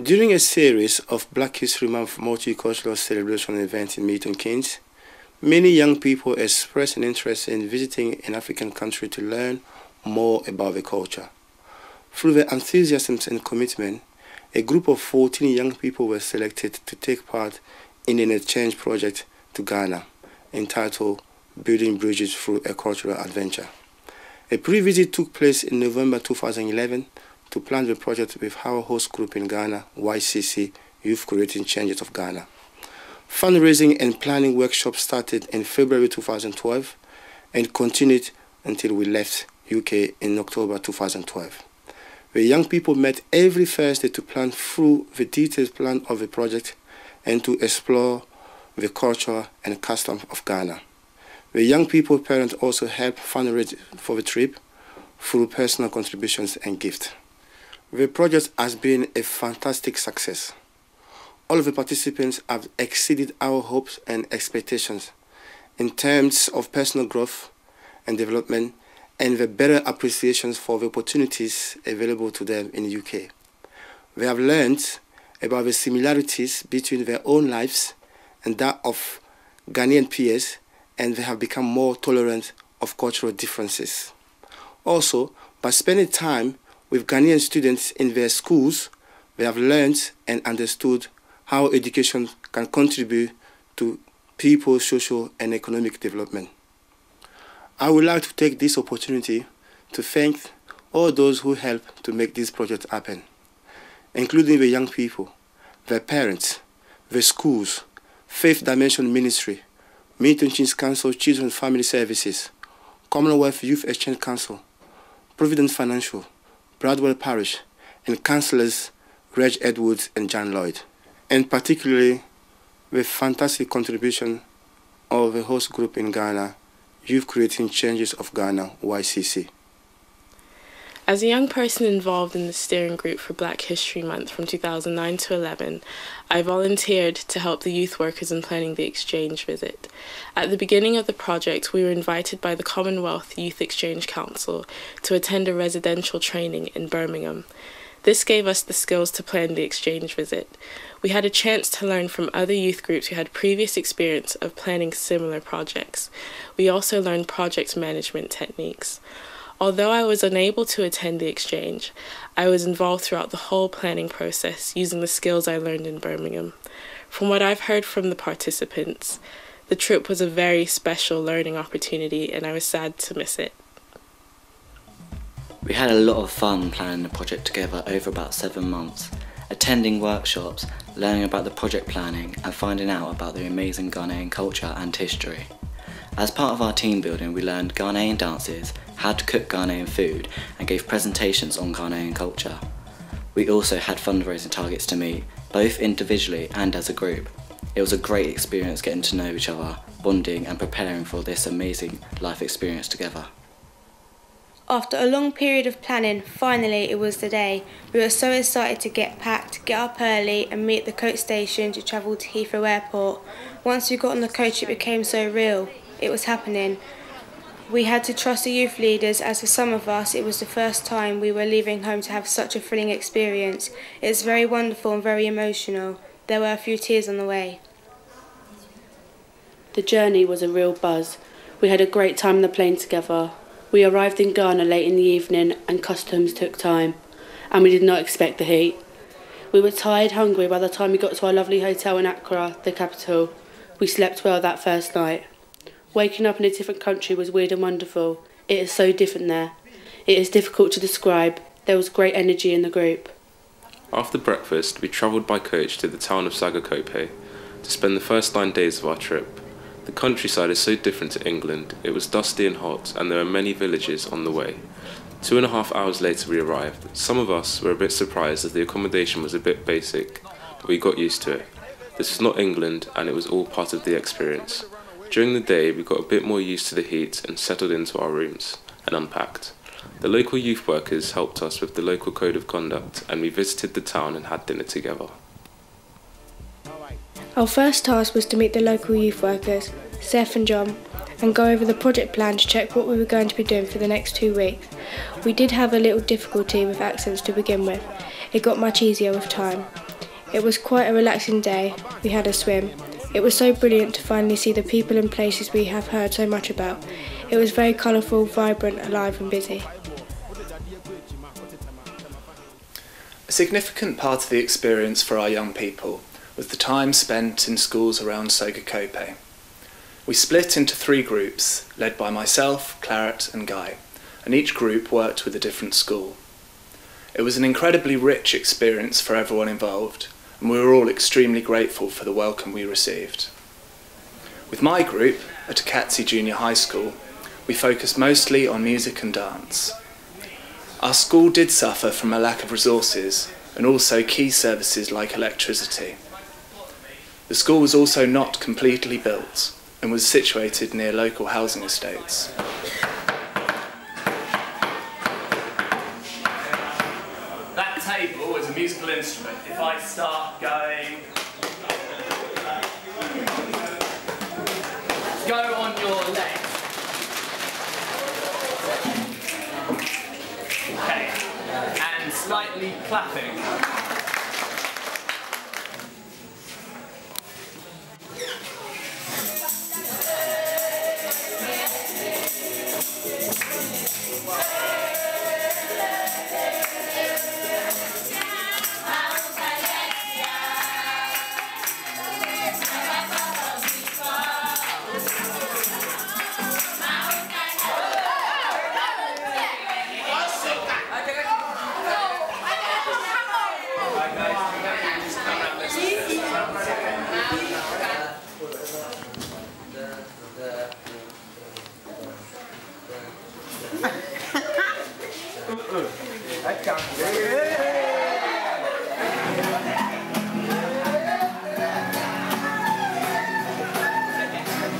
During a series of Black History Month multicultural celebration events in Milton Keynes, many young people expressed an interest in visiting an African country to learn more about the culture. Through their enthusiasm and commitment, a group of 14 young people were selected to take part in an exchange project to Ghana entitled Building Bridges Through a Cultural Adventure. A pre-visit took place in November 2011 to plan the project with our host group in Ghana, YCC, Youth Creating Changes of Ghana. Fundraising and planning workshops started in February 2012 and continued until we left UK in October 2012. The young people met every Thursday to plan through the detailed plan of the project and to explore the culture and customs of Ghana. The young people parents also helped fundraise for the trip through personal contributions and gifts. The project has been a fantastic success. All of the participants have exceeded our hopes and expectations in terms of personal growth and development and the better appreciations for the opportunities available to them in the UK. They have learned about the similarities between their own lives and that of Ghanaian peers, and they have become more tolerant of cultural differences. Also, by spending time with Ghanaian students in their schools, they have learned and understood how education can contribute to people's social and economic development. I would like to take this opportunity to thank all those who helped to make this project happen, including the young people, their parents, the schools, Faith Dimension Ministry, Milton Keynes Council Children and Family Services, Commonwealth Youth Exchange Council, Providence Financial, Bradwell Parish, and councillors Reg Edwards and John Lloyd, and particularly the fantastic contribution of the host group in Ghana, Youth Creating Changes of Ghana, YCC. As a young person involved in the steering group for Black History Month from 2009 to 11, I volunteered to help the youth workers in planning the exchange visit. At the beginning of the project, we were invited by the Commonwealth Youth Exchange Council to attend a residential training in Birmingham. This gave us the skills to plan the exchange visit. We had a chance to learn from other youth groups who had previous experience of planning similar projects. We also learned project management techniques. Although I was unable to attend the exchange, I was involved throughout the whole planning process using the skills I learned in Birmingham. From what I've heard from the participants, the trip was a very special learning opportunity and I was sad to miss it. We had a lot of fun planning the project together over about 7 months, attending workshops, learning about the project planning and finding out about the amazing Ghanaian culture and history. As part of our team building, we learned Ghanaian dances, how to cook Ghanaian food and gave presentations on Ghanaian culture. We also had fundraising targets to meet, both individually and as a group. It was a great experience getting to know each other, bonding and preparing for this amazing life experience together. After a long period of planning, finally it was the day. We were so excited to get packed, get up early and meet at the coach station to travel to Heathrow Airport. Once we got on the coach it became so real. It was happening. We had to trust the youth leaders as for some of us it was the first time we were leaving home to have such a thrilling experience. It was very wonderful and very emotional. There were a few tears on the way. The journey was a real buzz. We had a great time on the plane together. We arrived in Ghana late in the evening and customs took time, and we did not expect the heat. We were tired, hungry by the time we got to our lovely hotel in Accra, the capital. We slept well that first night. Waking up in a different country was weird and wonderful. It is so different there. It is difficult to describe. There was great energy in the group. After breakfast, we travelled by coach to the town of Sagakope to spend the first 9 days of our trip. The countryside is so different to England. It was dusty and hot, and there were many villages on the way. 2.5 hours later we arrived. Some of us were a bit surprised as the accommodation was a bit basic, but we got used to it. This was not England, and it was all part of the experience. During the day, we got a bit more used to the heat and settled into our rooms and unpacked. The local youth workers helped us with the local code of conduct, and we visited the town and had dinner together. Our first task was to meet the local youth workers, Seth and John, and go over the project plan to check what we were going to be doing for the next 2 weeks. We did have a little difficulty with accents to begin with. It got much easier with time. It was quite a relaxing day. We had a swim. It was so brilliant to finally see the people and places we have heard so much about. It was very colourful, vibrant, alive and busy. A significant part of the experience for our young people was the time spent in schools around Sogakope. We split into 3 groups, led by myself, Claret and Guy, and each group worked with a different school. It was an incredibly rich experience for everyone involved, and we were all extremely grateful for the welcome we received. With my group, at Akatsi Junior High School, we focused mostly on music and dance. Our school did suffer from a lack of resources and also key services like electricity. The school was also not completely built and was situated near local housing estates. That table is a musical instrument. If I start going... Go on your left. Okay, and slightly clapping.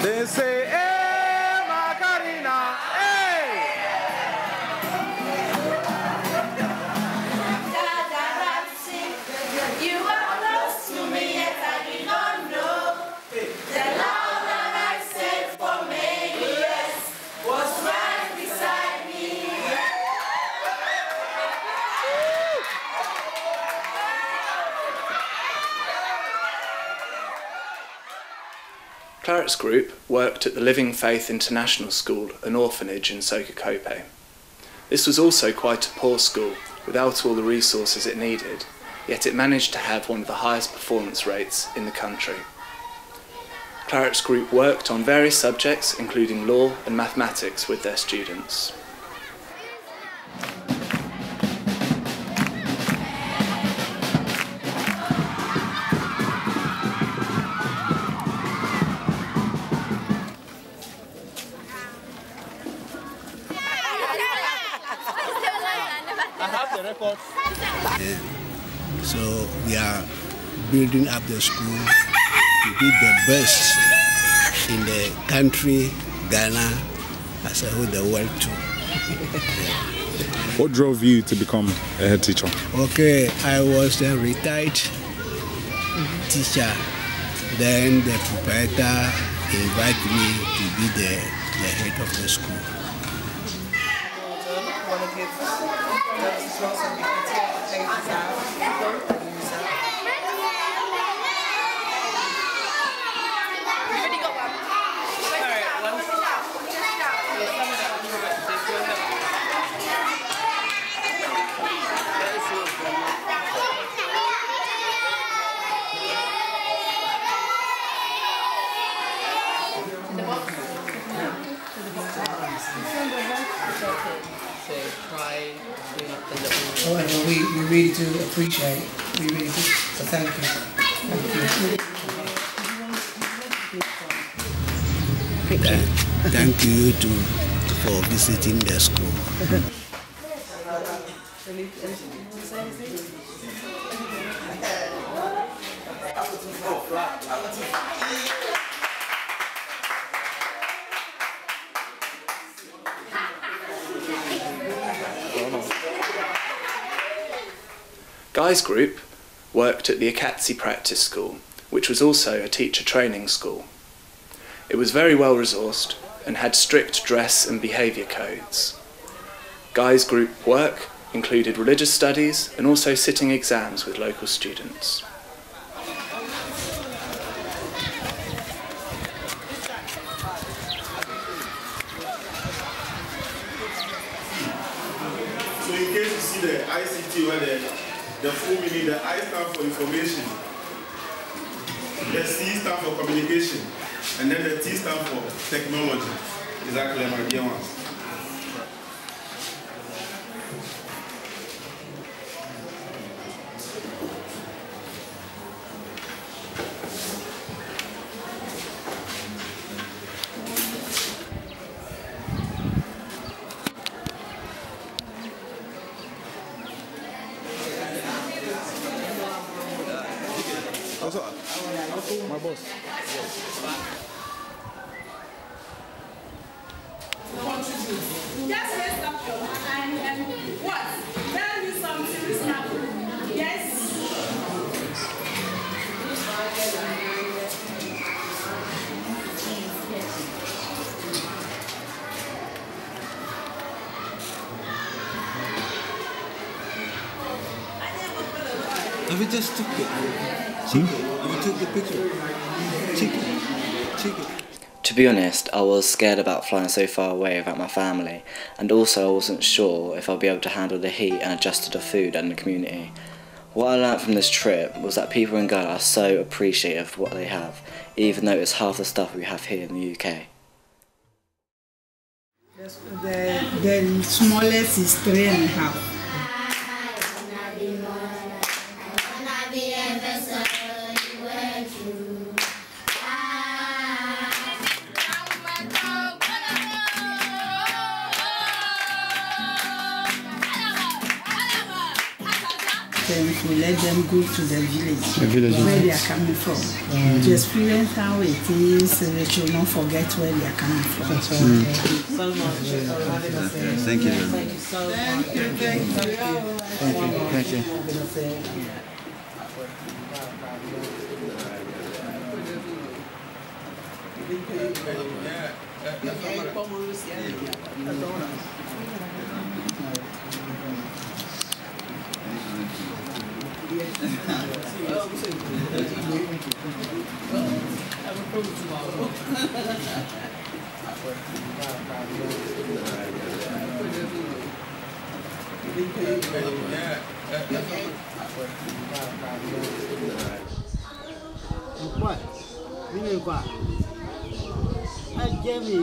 They say, hey, Macarena, hey! You are close to me, yet I did not know. The love that I said for many years was right beside me. Claret's group worked at the Living Faith International School, an orphanage in Sogakope. This was also quite a poor school, without all the resources it needed, yet it managed to have one of the highest performance rates in the country. Claret's group worked on various subjects, including law and mathematics, with their students. So we are building up the school to be the best in the country, Ghana, as a whole, the world too. What drove you to become a head teacher? Okay, I was a retired teacher. Then the proprietor invited me to be the head of the school. Oh, and we really do appreciate it. We really do. So thank you. Thank you for visiting the school. Guy's group worked at the Akatsi Practice School, which was also a teacher training school. It was very well resourced and had strict dress and behaviour codes. Guy's group work included religious studies and also sitting exams with local students. in case you see the ICT where the full meaning, the I stand for information, the C stand for communication, and then the T stand for technology. Exactly, my dear ones. My boss. Just raise up your hand and what? Tell me something reasonable. Yes. Have you just took it? Have you took the picture? Chicken. To be honest, I was scared about flying so far away without my family, and also I wasn't sure if I'd be able to handle the heat and adjust to the food and the community. What I learnt from this trip was that people in Ghana are so appreciative of what they have, even though it's half the stuff we have here in the UK. The smallest is 3.5. We let them go to the village where they are coming from. To experience how it is, they should not forget where they are coming from. Thank you. Thank you. What? I gave me,